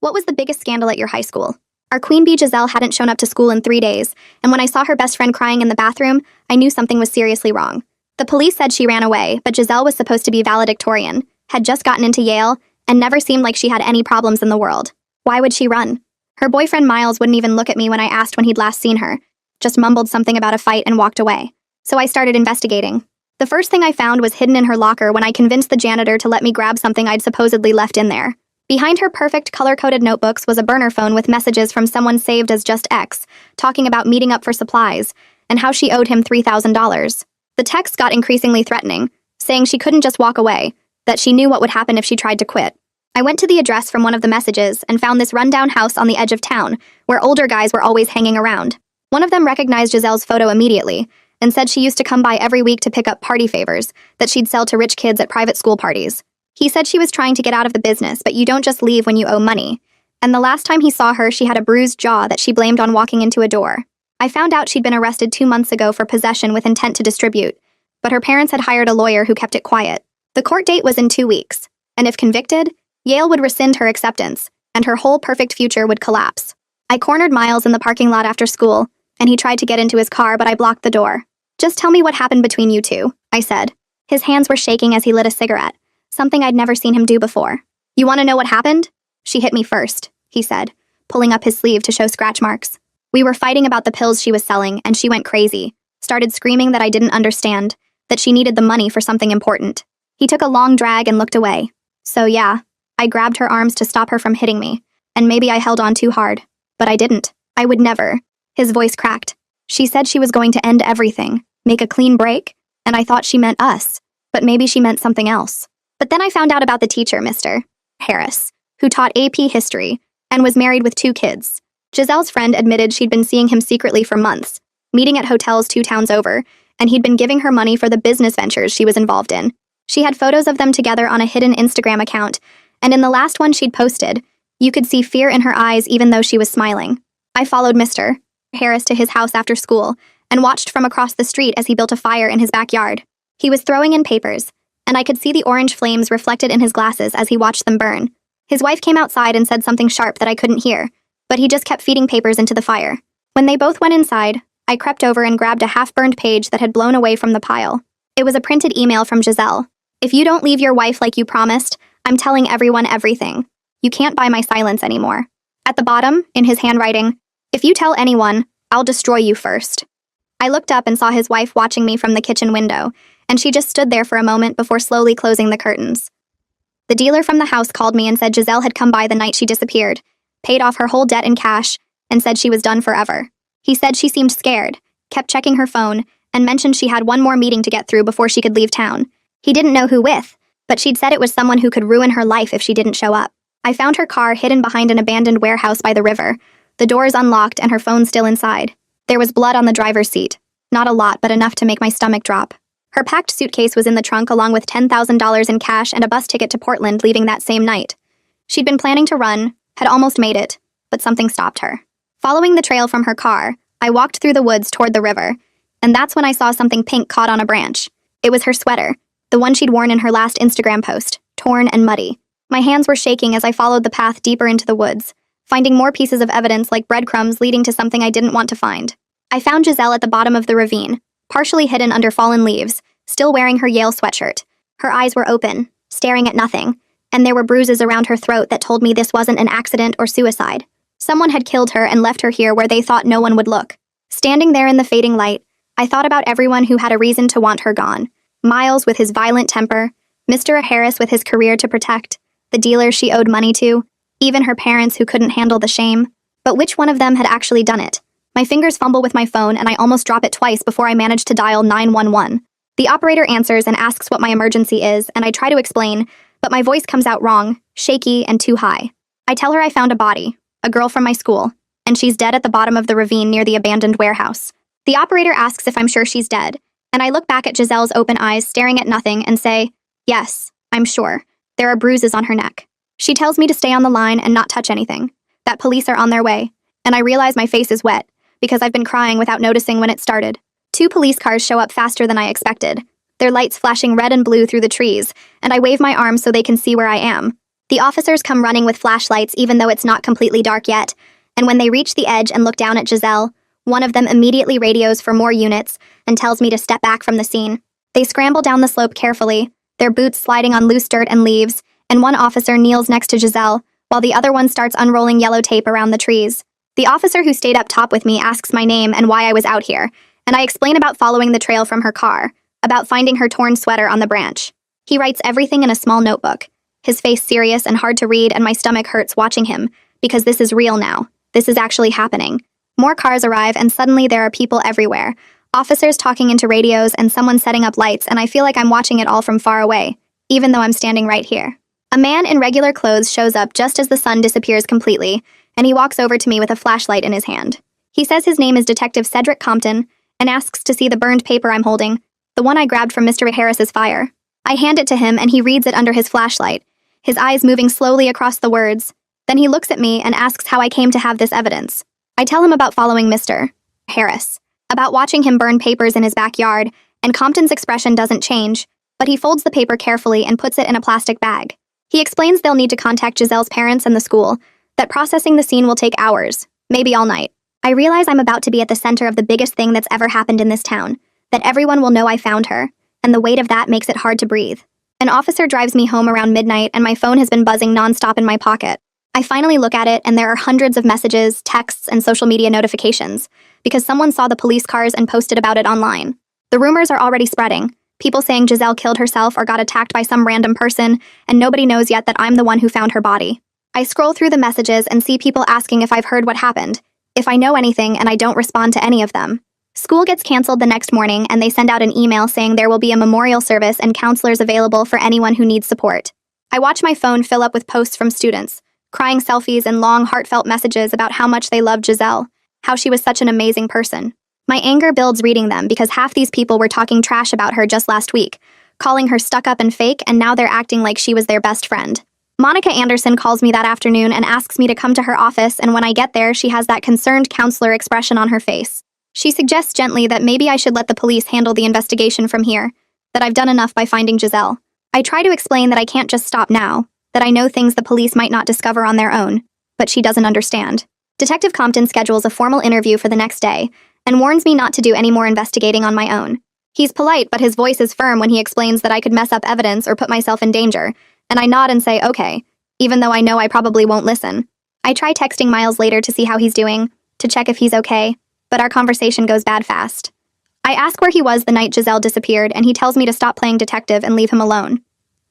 What was the biggest scandal at your high school? Our queen bee Giselle hadn't shown up to school in 3 days, and when I saw her best friend crying in the bathroom, I knew something was seriously wrong. The police said she ran away, but Giselle was supposed to be valedictorian, had just gotten into Yale, and never seemed like she had any problems in the world. Why would she run? Her boyfriend Miles wouldn't even look at me when I asked when he'd last seen her, just mumbled something about a fight and walked away. So I started investigating. The first thing I found was hidden in her locker when I convinced the janitor to let me grab something I'd supposedly left in there. Behind her perfect color-coded notebooks was a burner phone with messages from someone saved as Just X, talking about meeting up for supplies, and how she owed him $3,000. The text got increasingly threatening, saying she couldn't just walk away, that she knew what would happen if she tried to quit. I went to the address from one of the messages and found this rundown house on the edge of town, where older guys were always hanging around. One of them recognized Giselle's photo immediately, and said she used to come by every week to pick up party favors that she'd sell to rich kids at private school parties. He said she was trying to get out of the business, but you don't just leave when you owe money. And the last time he saw her, she had a bruised jaw that she blamed on walking into a door. I found out she'd been arrested 2 months ago for possession with intent to distribute, but her parents had hired a lawyer who kept it quiet. The court date was in 2 weeks, and if convicted, Yale would rescind her acceptance, and her whole perfect future would collapse. I cornered Miles in the parking lot after school, and he tried to get into his car, but I blocked the door. "Just tell me what happened between you two," I said. His hands were shaking as he lit a cigarette, something I'd never seen him do before. "You want to know what happened?" "She hit me first," he said, pulling up his sleeve to show scratch marks. "We were fighting about the pills she was selling, and she went crazy, started screaming that I didn't understand, that she needed the money for something important." He took a long drag and looked away. "So yeah, I grabbed her arms to stop her from hitting me, and maybe I held on too hard. But I didn't. I would never." His voice cracked. "She said she was going to end everything, make a clean break, and I thought she meant us, but maybe she meant something else. But then I found out about the teacher, Mr. Harris, who taught AP history and was married with 2 kids. Giselle's friend admitted she'd been seeing him secretly for months, meeting at hotels 2 towns over, and he'd been giving her money for the business ventures she was involved in. She had photos of them together on a hidden Instagram account, and in the last one she'd posted, you could see fear in her eyes even though she was smiling. I followed Mr. Harris to his house after school and watched from across the street as he built a fire in his backyard. He was throwing in papers, and I could see the orange flames reflected in his glasses as he watched them burn. His wife came outside and said something sharp that I couldn't hear, but he just kept feeding papers into the fire. When they both went inside, I crept over and grabbed a half-burned page that had blown away from the pile. It was a printed email from Giselle. "If you don't leave your wife like you promised, I'm telling everyone everything. You can't buy my silence anymore." At the bottom, in his handwriting, "If you tell anyone, I'll destroy you first." I looked up and saw his wife watching me from the kitchen window, and she just stood there for a moment before slowly closing the curtains. The dealer from the house called me and said Giselle had come by the night she disappeared, paid off her whole debt in cash, and said she was done forever. He said she seemed scared, kept checking her phone, and mentioned she had one more meeting to get through before she could leave town. He didn't know who with, but she'd said it was someone who could ruin her life if she didn't show up. I found her car hidden behind an abandoned warehouse by the river, the doors unlocked and her phone still inside. There was blood on the driver's seat. Not a lot, but enough to make my stomach drop. Her packed suitcase was in the trunk along with $10,000 in cash and a bus ticket to Portland leaving that same night. She'd been planning to run, had almost made it, but something stopped her. Following the trail from her car, I walked through the woods toward the river, and that's when I saw something pink caught on a branch. It was her sweater, the one she'd worn in her last Instagram post, torn and muddy. My hands were shaking as I followed the path deeper into the woods, finding more pieces of evidence like breadcrumbs leading to something I didn't want to find. I found Giselle at the bottom of the ravine, partially hidden under fallen leaves, still wearing her Yale sweatshirt. Her eyes were open, staring at nothing, and there were bruises around her throat that told me this wasn't an accident or suicide. Someone had killed her and left her here where they thought no one would look. Standing there in the fading light, I thought about everyone who had a reason to want her gone. Miles with his violent temper, Mr. Harris with his career to protect, the dealer she owed money to, even her parents who couldn't handle the shame. But which one of them had actually done it? My fingers fumble with my phone and I almost drop it twice before I manage to dial 911. The operator answers and asks what my emergency is, and I try to explain, but my voice comes out wrong, shaky, and too high. I tell her I found a body, a girl from my school, and she's dead at the bottom of the ravine near the abandoned warehouse. The operator asks if I'm sure she's dead, and I look back at Giselle's open eyes staring at nothing and say, "Yes, I'm sure. There are bruises on her neck." She tells me to stay on the line and not touch anything, that police are on their way, and I realize my face is wet, because I've been crying without noticing when it started. 2 police cars show up faster than I expected, their lights flashing red and blue through the trees, and I wave my arms so they can see where I am. The officers come running with flashlights even though it's not completely dark yet, and when they reach the edge and look down at Giselle, one of them immediately radios for more units and tells me to step back from the scene. They scramble down the slope carefully, their boots sliding on loose dirt and leaves, and one officer kneels next to Giselle, while the other one starts unrolling yellow tape around the trees. The officer who stayed up top with me asks my name and why I was out here, and I explain about following the trail from her car, about finding her torn sweater on the branch. He writes everything in a small notebook, his face serious and hard to read, and my stomach hurts watching him, because this is real now. This is actually happening. More cars arrive, and suddenly there are people everywhere. Officers talking into radios and someone setting up lights, and I feel like I'm watching it all from far away, even though I'm standing right here. A man in regular clothes shows up just as the sun disappears completely, and he walks over to me with a flashlight in his hand. He says his name is Detective Cedric Compton, and asks to see the burned paper I'm holding, the one I grabbed from Mr. Harris's fire. I hand it to him, and he reads it under his flashlight, his eyes moving slowly across the words. Then he looks at me and asks how I came to have this evidence. I tell him about following Mr. Harris, about watching him burn papers in his backyard, and Compton's expression doesn't change, but he folds the paper carefully and puts it in a plastic bag. He explains they'll need to contact Giselle's parents and the school, that processing the scene will take hours, maybe all night. I realize I'm about to be at the center of the biggest thing that's ever happened in this town, that everyone will know I found her, and the weight of that makes it hard to breathe. An officer drives me home around midnight, and my phone has been buzzing nonstop in my pocket. I finally look at it, and there are hundreds of messages, texts, and social media notifications, because someone saw the police cars and posted about it online. The rumors are already spreading, people saying Giselle killed herself or got attacked by some random person, and nobody knows yet that I'm the one who found her body. I scroll through the messages and see people asking if I've heard what happened, if I know anything, and I don't respond to any of them. School gets canceled the next morning, and they send out an email saying there will be a memorial service and counselors available for anyone who needs support. I watch my phone fill up with posts from students, crying selfies and long, heartfelt messages about how much they loved Giselle, how she was such an amazing person. My anger builds reading them because half these people were talking trash about her just last week, calling her stuck up and fake, and now they're acting like she was their best friend. Monica Anderson calls me that afternoon and asks me to come to her office, and when I get there, she has that concerned counselor expression on her face. She suggests gently that maybe I should let the police handle the investigation from here, that I've done enough by finding Giselle. I try to explain that I can't just stop now, that I know things the police might not discover on their own, but she doesn't understand. Detective Compton schedules a formal interview for the next day and warns me not to do any more investigating on my own. He's polite, but his voice is firm when he explains that I could mess up evidence or put myself in danger, and I nod and say okay, even though I know I probably won't listen. I try texting Miles later to see how he's doing, to check if he's okay, but our conversation goes bad fast. I ask where he was the night Giselle disappeared, and he tells me to stop playing detective and leave him alone.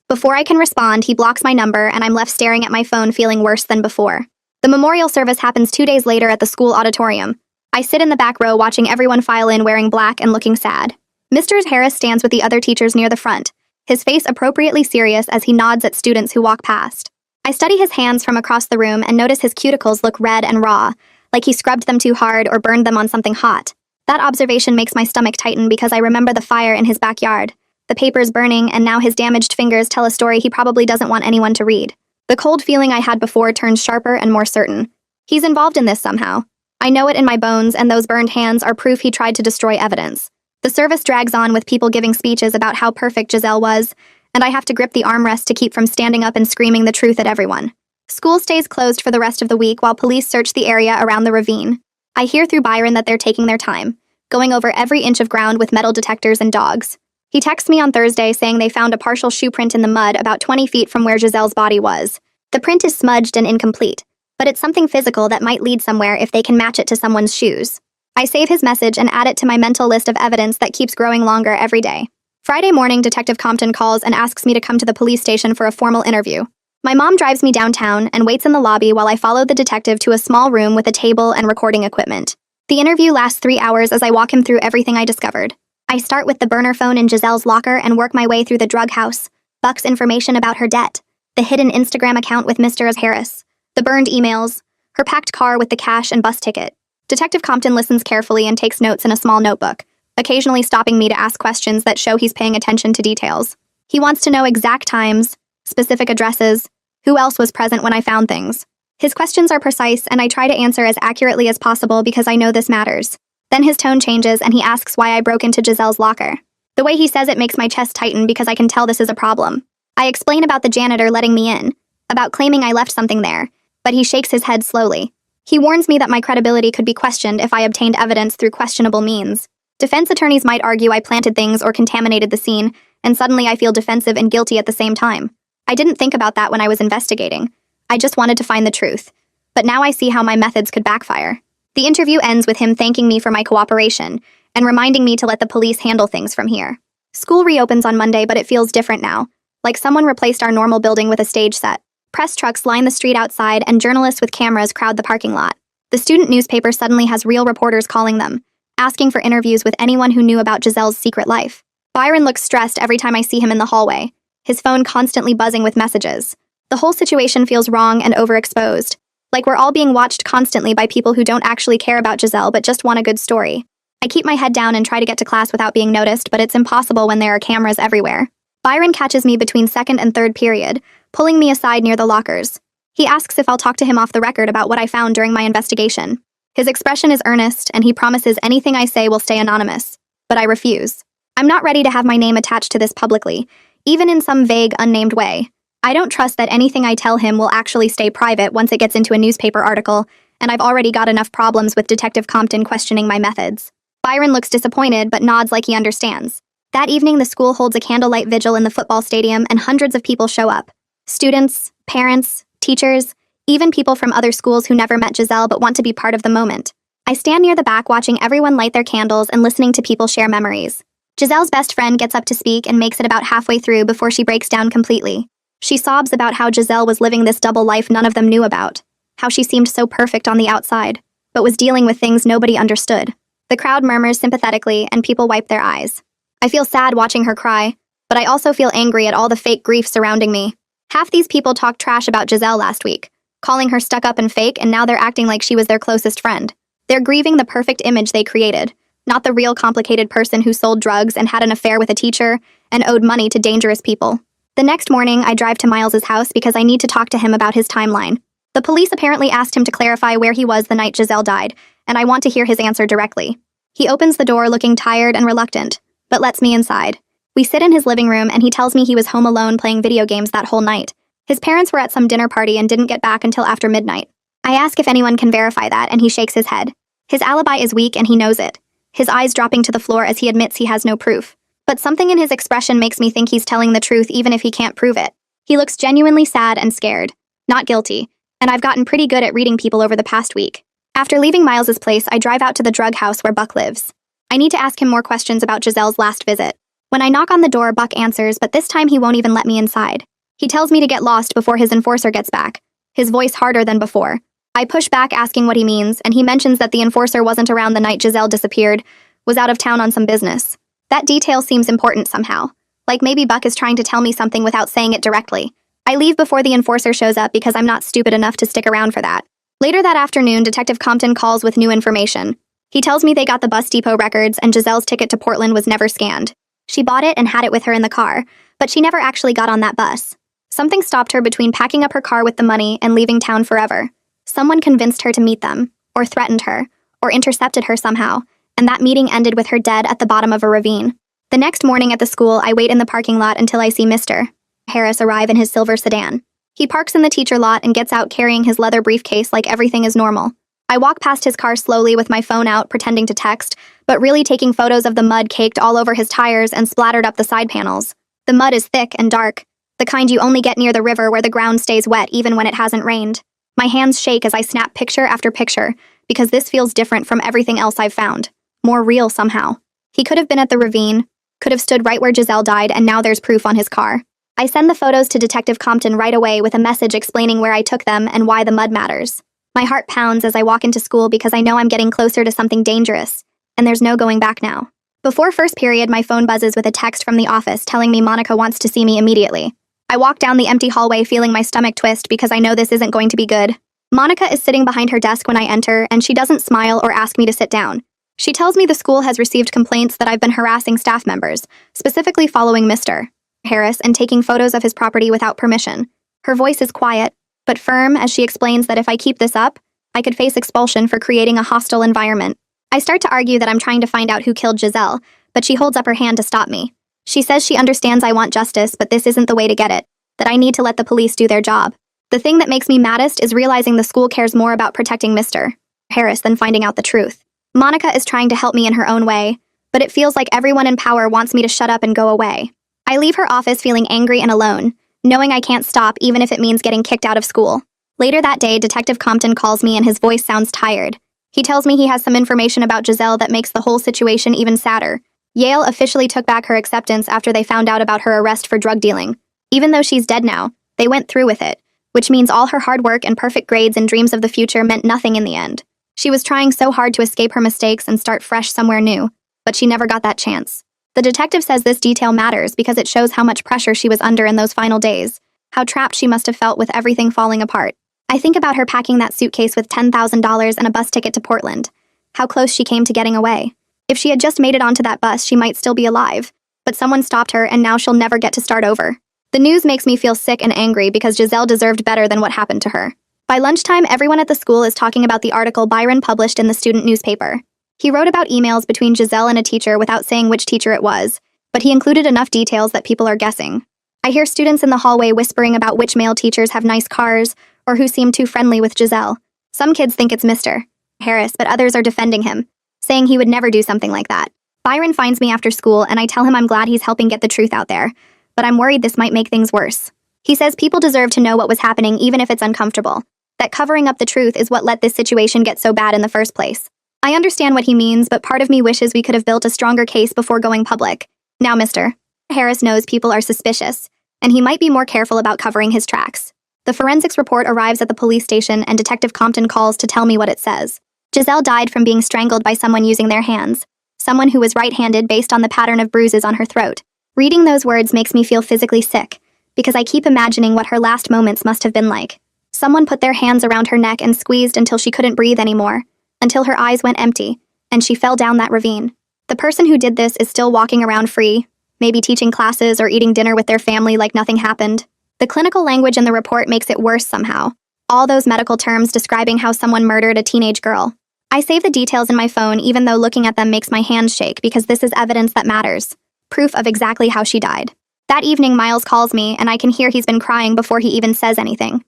Before I can respond, he blocks my number, and I'm left staring at my phone feeling worse than before. The memorial service happens 2 days later at the school auditorium. I sit in the back row watching everyone file in wearing black and looking sad. Mr. Harris stands with the other teachers near the front, his face appropriately serious as he nods at students who walk past. I study his hands from across the room and notice his cuticles look red and raw, like he scrubbed them too hard or burned them on something hot. That observation makes my stomach tighten because I remember the fire in his backyard, the papers burning, and now his damaged fingers tell a story he probably doesn't want anyone to read. The cold feeling I had before turns sharper and more certain. He's involved in this somehow. I know it in my bones, and those burned hands are proof he tried to destroy evidence. The service drags on with people giving speeches about how perfect Giselle was, and I have to grip the armrest to keep from standing up and screaming the truth at everyone. School stays closed for the rest of the week while police search the area around the ravine. I hear through Byron that they're taking their time, going over every inch of ground with metal detectors and dogs. He texts me on Thursday saying they found a partial shoe print in the mud about 20 feet from where Giselle's body was. The print is smudged and incomplete, but it's something physical that might lead somewhere if they can match it to someone's shoes. I save his message and add it to my mental list of evidence that keeps growing longer every day. Friday morning, Detective Compton calls and asks me to come to the police station for a formal interview. My mom drives me downtown and waits in the lobby while I follow the detective to a small room with a table and recording equipment. The interview lasts 3 hours as I walk him through everything I discovered. I start with the burner phone in Giselle's locker and work my way through the drug house, Buck's information about her debt, the hidden Instagram account with Mr. Harris, the burned emails, her packed car with the cash and bus ticket. Detective Compton listens carefully and takes notes in a small notebook, occasionally stopping me to ask questions that show he's paying attention to details. He wants to know exact times, specific addresses, who else was present when I found things. His questions are precise, and I try to answer as accurately as possible because I know this matters. Then his tone changes and he asks why I broke into Giselle's locker. The way he says it makes my chest tighten because I can tell this is a problem. I explain about the janitor letting me in, about claiming I left something there, but he shakes his head slowly. He warns me that my credibility could be questioned if I obtained evidence through questionable means. Defense attorneys might argue I planted things or contaminated the scene, and suddenly I feel defensive and guilty at the same time. I didn't think about that when I was investigating. I just wanted to find the truth. But now I see how my methods could backfire. The interview ends with him thanking me for my cooperation and reminding me to let the police handle things from here. School reopens on Monday, but it feels different now, like someone replaced our normal building with a stage set. Press trucks line the street outside, and journalists with cameras crowd the parking lot. The student newspaper suddenly has real reporters calling them, asking for interviews with anyone who knew about Giselle's secret life. Byron looks stressed every time I see him in the hallway, his phone constantly buzzing with messages. The whole situation feels wrong and overexposed, like we're all being watched constantly by people who don't actually care about Giselle but just want a good story. I keep my head down and try to get to class without being noticed, but it's impossible when there are cameras everywhere. Byron catches me between second and third period, pulling me aside near the lockers. He asks if I'll talk to him off the record about what I found during my investigation. His expression is earnest, and he promises anything I say will stay anonymous. But I refuse. I'm not ready to have my name attached to this publicly, even in some vague, unnamed way. I don't trust that anything I tell him will actually stay private once it gets into a newspaper article, and I've already got enough problems with Detective Compton questioning my methods. Byron looks disappointed but nods like he understands. That evening, the school holds a candlelight vigil in the football stadium, and hundreds of people show up. Students, parents, teachers, even people from other schools who never met Giselle but want to be part of the moment. I stand near the back watching everyone light their candles and listening to people share memories. Giselle's best friend gets up to speak and makes it about halfway through before she breaks down completely. She sobs about how Giselle was living this double life none of them knew about, how she seemed so perfect on the outside, but was dealing with things nobody understood. The crowd murmurs sympathetically, and people wipe their eyes. I feel sad watching her cry, but I also feel angry at all the fake grief surrounding me. Half these people talked trash about Giselle last week, calling her stuck up and fake, and now they're acting like she was their closest friend. They're grieving the perfect image they created, not the real complicated person who sold drugs and had an affair with a teacher and owed money to dangerous people. The next morning, I drive to Miles's house because I need to talk to him about his timeline. The police apparently asked him to clarify where he was the night Giselle died, and I want to hear his answer directly. He opens the door looking tired and reluctant, but lets me inside. We sit in his living room, and he tells me he was home alone playing video games that whole night. His parents were at some dinner party and didn't get back until after midnight. I ask if anyone can verify that, and he shakes his head. His alibi is weak, and he knows it, his eyes dropping to the floor as he admits he has no proof. But something in his expression makes me think he's telling the truth even if he can't prove it. He looks genuinely sad and scared, not guilty, and I've gotten pretty good at reading people over the past week. After leaving Miles's place, I drive out to the drug house where Buck lives. I need to ask him more questions about Giselle's last visit. When I knock on the door, Buck answers, but this time he won't even let me inside. He tells me to get lost before his enforcer gets back, his voice harder than before. I push back asking what he means, and he mentions that the enforcer wasn't around the night Giselle disappeared, was out of town on some business. That detail seems important somehow, like maybe Buck is trying to tell me something without saying it directly. I leave before the enforcer shows up because I'm not stupid enough to stick around for that. Later that afternoon, Detective Compton calls with new information. He tells me they got the bus depot records and Giselle's ticket to Portland was never scanned. She bought it and had it with her in the car, but she never actually got on that bus. Something stopped her between packing up her car with the money and leaving town forever. Someone convinced her to meet them, or threatened her, or intercepted her somehow, and that meeting ended with her dead at the bottom of a ravine. The next morning at the school, I wait in the parking lot until I see Mr. Harris arrive in his silver sedan. He parks in the teacher lot and gets out carrying his leather briefcase like everything is normal. I walk past his car slowly with my phone out, pretending to text, but really taking photos of the mud caked all over his tires and splattered up the side panels. The mud is thick and dark, the kind you only get near the river where the ground stays wet even when it hasn't rained. My hands shake as I snap picture after picture, because this feels different from everything else I've found. More real somehow. He could have been at the ravine, could have stood right where Giselle died, and now there's proof on his car. I send the photos to Detective Compton right away with a message explaining where I took them and why the mud matters. My heart pounds as I walk into school because I know I'm getting closer to something dangerous, and there's no going back now. Before first period, my phone buzzes with a text from the office telling me Monica wants to see me immediately. I walk down the empty hallway feeling my stomach twist because I know this isn't going to be good. Monica is sitting behind her desk when I enter, and she doesn't smile or ask me to sit down. She tells me the school has received complaints that I've been harassing staff members, specifically following Mr. Harris and taking photos of his property without permission. Her voice is quiet, but firm as she explains that if I keep this up, I could face expulsion for creating a hostile environment. I start to argue that I'm trying to find out who killed Giselle, but she holds up her hand to stop me. She says she understands I want justice, but this isn't the way to get it, that I need to let the police do their job. The thing that makes me maddest is realizing the school cares more about protecting Mr. Harris than finding out the truth. Monica is trying to help me in her own way, but it feels like everyone in power wants me to shut up and go away. I leave her office feeling angry and alone, knowing I can't stop even if it means getting kicked out of school. Later that day, Detective Compton calls me and his voice sounds tired. He tells me he has some information about Giselle that makes the whole situation even sadder. Yale officially took back her acceptance after they found out about her arrest for drug dealing. Even though she's dead now, they went through with it, which means all her hard work and perfect grades and dreams of the future meant nothing in the end. She was trying so hard to escape her mistakes and start fresh somewhere new, but she never got that chance. The detective says this detail matters because it shows how much pressure she was under in those final days, how trapped she must have felt with everything falling apart. I think about her packing that suitcase with $10,000 and a bus ticket to Portland, how close she came to getting away. If she had just made it onto that bus, she might still be alive, but someone stopped her and now she'll never get to start over. The news makes me feel sick and angry because Giselle deserved better than what happened to her. By lunchtime, everyone at the school is talking about the article Byron published in the student newspaper. He wrote about emails between Giselle and a teacher without saying which teacher it was, but he included enough details that people are guessing. I hear students in the hallway whispering about which male teachers have nice cars or who seem too friendly with Giselle. Some kids think it's Mr. Harris, but others are defending him, saying he would never do something like that. Byron finds me after school and I tell him I'm glad he's helping get the truth out there, but I'm worried this might make things worse. He says people deserve to know what was happening even if it's uncomfortable, that covering up the truth is what let this situation get so bad in the first place. I understand what he means, but part of me wishes we could have built a stronger case before going public. Now Mr. Harris knows people are suspicious, and he might be more careful about covering his tracks. The forensics report arrives at the police station and Detective Compton calls to tell me what it says. Giselle died from being strangled by someone using their hands, someone who was right-handed based on the pattern of bruises on her throat. Reading those words makes me feel physically sick, because I keep imagining what her last moments must have been like. Someone put their hands around her neck and squeezed until she couldn't breathe anymore, until her eyes went empty, and she fell down that ravine. The person who did this is still walking around free, maybe teaching classes or eating dinner with their family like nothing happened. The clinical language in the report makes it worse somehow. All those medical terms describing how someone murdered a teenage girl. I save the details in my phone even though looking at them makes my hands shake because this is evidence that matters. Proof of exactly how she died. That evening, Miles calls me and I can hear he's been crying before he even says anything.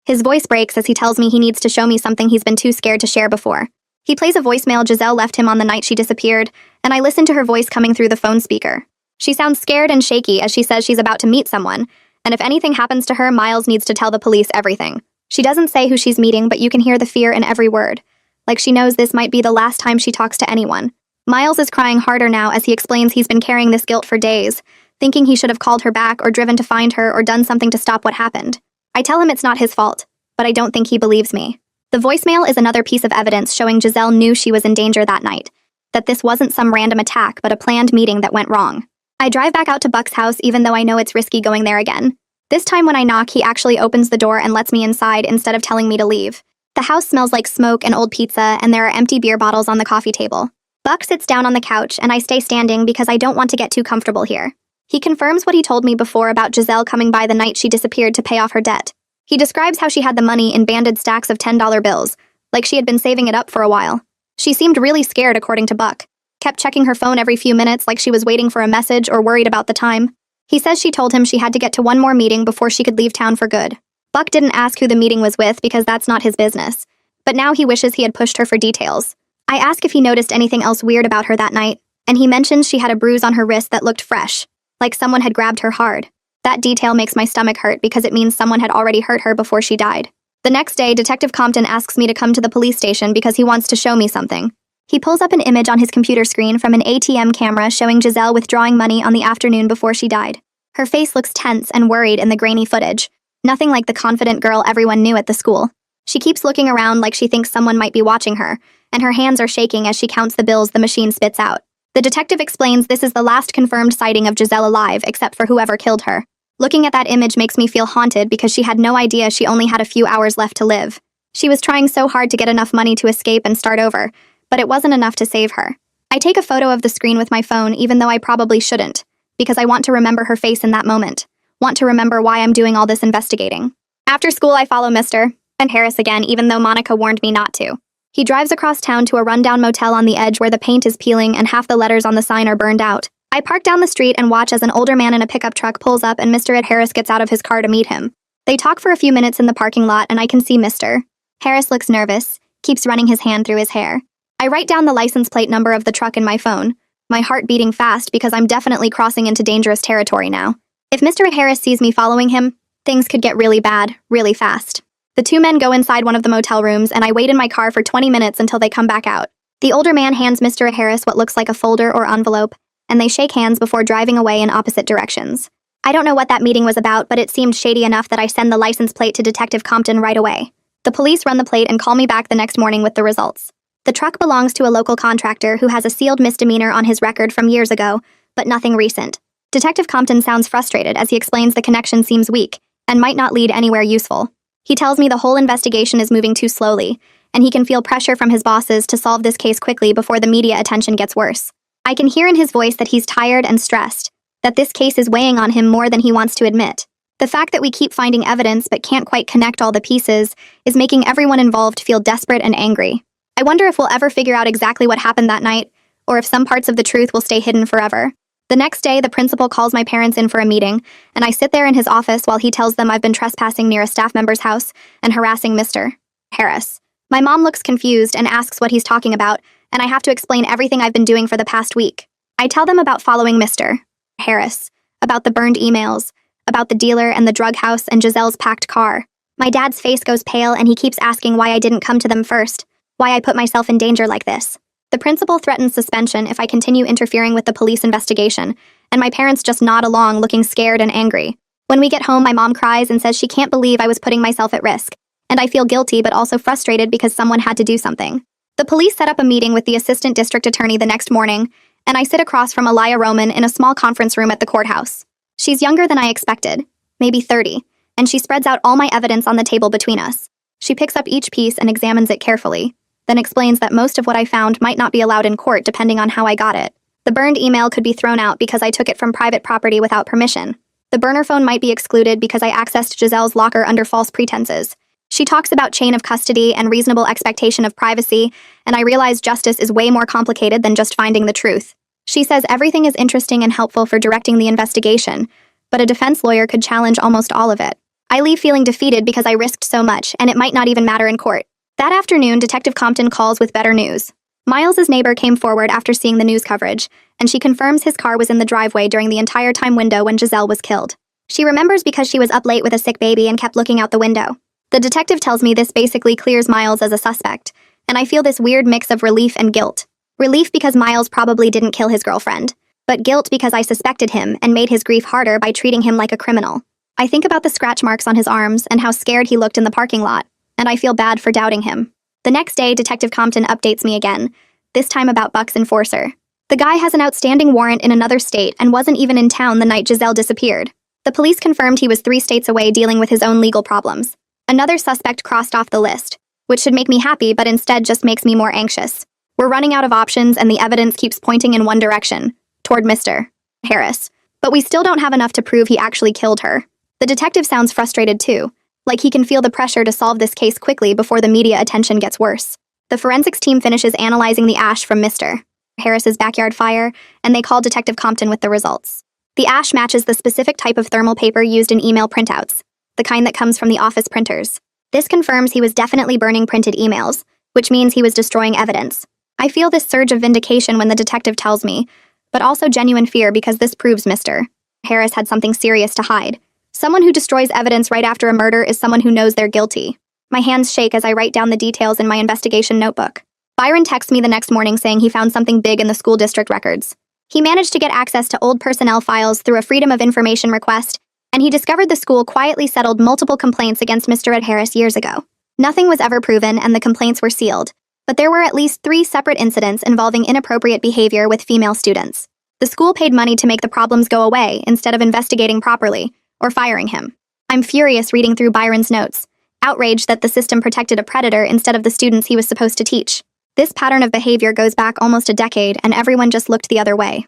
His voice breaks as he tells me he needs to show me something he's been too scared to share before. He plays a voicemail Giselle left him on the night she disappeared, and I listen to her voice coming through the phone speaker. She sounds scared and shaky as she says she's about to meet someone, and if anything happens to her, Miles needs to tell the police everything. She doesn't say who she's meeting, but you can hear the fear in every word. Like she knows this might be the last time she talks to anyone. Miles is crying harder now as he explains he's been carrying this guilt for days, thinking he should have called her back or driven to find her or done something to stop what happened. I tell him it's not his fault, but I don't think he believes me. The voicemail is another piece of evidence showing Giselle knew she was in danger that night, that this wasn't some random attack but a planned meeting that went wrong. I drive back out to Buck's house even though I know it's risky going there again. This time when I knock, he actually opens the door and lets me inside instead of telling me to leave. The house smells like smoke and old pizza, and there are empty beer bottles on the coffee table. Buck sits down on the couch, and I stay standing because I don't want to get too comfortable here. He confirms what he told me before about Giselle coming by the night she disappeared to pay off her debt. He describes how she had the money in banded stacks of $10 bills, like she had been saving it up for a while. She seemed really scared, according to Buck. Kept checking her phone every few minutes like she was waiting for a message or worried about the time. He says she told him she had to get to one more meeting before she could leave town for good. Buck didn't ask who the meeting was with because that's not his business, but now he wishes he had pushed her for details. I ask if he noticed anything else weird about her that night, and he mentions she had a bruise on her wrist that looked fresh, like someone had grabbed her hard. That detail makes my stomach hurt because it means someone had already hurt her before she died. The next day, Detective Compton asks me to come to the police station because he wants to show me something. He pulls up an image on his computer screen from an ATM camera showing Giselle withdrawing money on the afternoon before she died. Her face looks tense and worried in the grainy footage, nothing like the confident girl everyone knew at the school. She keeps looking around like she thinks someone might be watching her, and her hands are shaking as she counts the bills the machine spits out. The detective explains this is the last confirmed sighting of Giselle alive except for whoever killed her. Looking at that image makes me feel haunted because she had no idea she only had a few hours left to live. She was trying so hard to get enough money to escape and start over, but it wasn't enough to save her. I take a photo of the screen with my phone even though I probably shouldn't, because I want to remember her face in that moment, want to remember why I'm doing all this investigating. After school, I follow Mr. Harris again even though Monica warned me not to. He drives across town to a rundown motel on the edge where the paint is peeling and half the letters on the sign are burned out. I park down the street and watch as an older man in a pickup truck pulls up and Mr. Harris gets out of his car to meet him. They talk for a few minutes in the parking lot, and I can see Mr. Harris looks nervous, keeps running his hand through his hair. I write down the license plate number of the truck in my phone, my heart beating fast because I'm definitely crossing into dangerous territory now. If Mr. Harris sees me following him, things could get really bad, really fast. The two men go inside one of the motel rooms, and I wait in my car for 20 minutes until they come back out. The older man hands Mr. Harris what looks like a folder or envelope, and they shake hands before driving away in opposite directions. I don't know what that meeting was about, but it seemed shady enough that I send the license plate to Detective Compton right away. The police run the plate and call me back the next morning with the results. The truck belongs to a local contractor who has a sealed misdemeanor on his record from years ago, but nothing recent. Detective Compton sounds frustrated as he explains the connection seems weak and might not lead anywhere useful. He tells me the whole investigation is moving too slowly, and he can feel pressure from his bosses to solve this case quickly before the media attention gets worse. I can hear in his voice that he's tired and stressed, that this case is weighing on him more than he wants to admit. The fact that we keep finding evidence but can't quite connect all the pieces is making everyone involved feel desperate and angry. I wonder if we'll ever figure out exactly what happened that night, or if some parts of the truth will stay hidden forever. The next day, the principal calls my parents in for a meeting, and I sit there in his office while he tells them I've been trespassing near a staff member's house and harassing Mr. Harris. My mom looks confused and asks what he's talking about, and I have to explain everything I've been doing for the past week. I tell them about following Mr. Harris, about the burned emails, about the dealer and the drug house and Giselle's packed car. My dad's face goes pale, and he keeps asking why I didn't come to them first, why I put myself in danger like this. The principal threatens suspension if I continue interfering with the police investigation, and my parents just nod along, looking scared and angry. When we get home, my mom cries and says she can't believe I was putting myself at risk, and I feel guilty but also frustrated because someone had to do something. The police set up a meeting with the assistant district attorney the next morning, and I sit across from Aliyah Roman in a small conference room at the courthouse. She's younger than I expected, maybe 30, and she spreads out all my evidence on the table between us. She picks up each piece and examines it carefully, then explains that most of what I found might not be allowed in court depending on how I got it. The burned email could be thrown out because I took it from private property without permission. The burner phone might be excluded because I accessed Giselle's locker under false pretenses. She talks about chain of custody and reasonable expectation of privacy, and I realize justice is way more complicated than just finding the truth. She says everything is interesting and helpful for directing the investigation, but a defense lawyer could challenge almost all of it. I leave feeling defeated because I risked so much, and it might not even matter in court. That afternoon, Detective Compton calls with better news. Miles's neighbor came forward after seeing the news coverage, and she confirms his car was in the driveway during the entire time window when Giselle was killed. She remembers because she was up late with a sick baby and kept looking out the window. The detective tells me this basically clears Miles as a suspect, and I feel this weird mix of relief and guilt. Relief because Miles probably didn't kill his girlfriend, but guilt because I suspected him and made his grief harder by treating him like a criminal. I think about the scratch marks on his arms and how scared he looked in the parking lot, and I feel bad for doubting him. The next day, Detective Compton updates me again, this time about Buck's enforcer. The guy has an outstanding warrant in another state and wasn't even in town the night Giselle disappeared. The police confirmed he was 3 states away dealing with his own legal problems. Another suspect crossed off the list, which should make me happy but instead just makes me more anxious. We're running out of options and the evidence keeps pointing in one direction, toward Mr. Harris. But we still don't have enough to prove he actually killed her. The detective sounds frustrated too, like he can feel the pressure to solve this case quickly before the media attention gets worse. The forensics team finishes analyzing the ash from Mr. Harris's backyard fire, and they call Detective Compton with the results. The ash matches the specific type of thermal paper used in email printouts, the kind that comes from the office printers. This confirms he was definitely burning printed emails, which means he was destroying evidence. I feel this surge of vindication when the detective tells me, but also genuine fear because this proves Mr. Harris had something serious to hide. Someone who destroys evidence right after a murder is someone who knows they're guilty. My hands shake as I write down the details in my investigation notebook. Byron texts me the next morning saying he found something big in the school district records. He managed to get access to old personnel files through a Freedom of Information request, and he discovered the school quietly settled multiple complaints against Mr. Ed Harris years ago. Nothing was ever proven and the complaints were sealed, but there were at least 3 separate incidents involving inappropriate behavior with female students. The school paid money to make the problems go away instead of investigating properly, or firing him. I'm furious reading through Byron's notes, outraged that the system protected a predator instead of the students he was supposed to teach. This pattern of behavior goes back almost a decade, and everyone just looked the other way.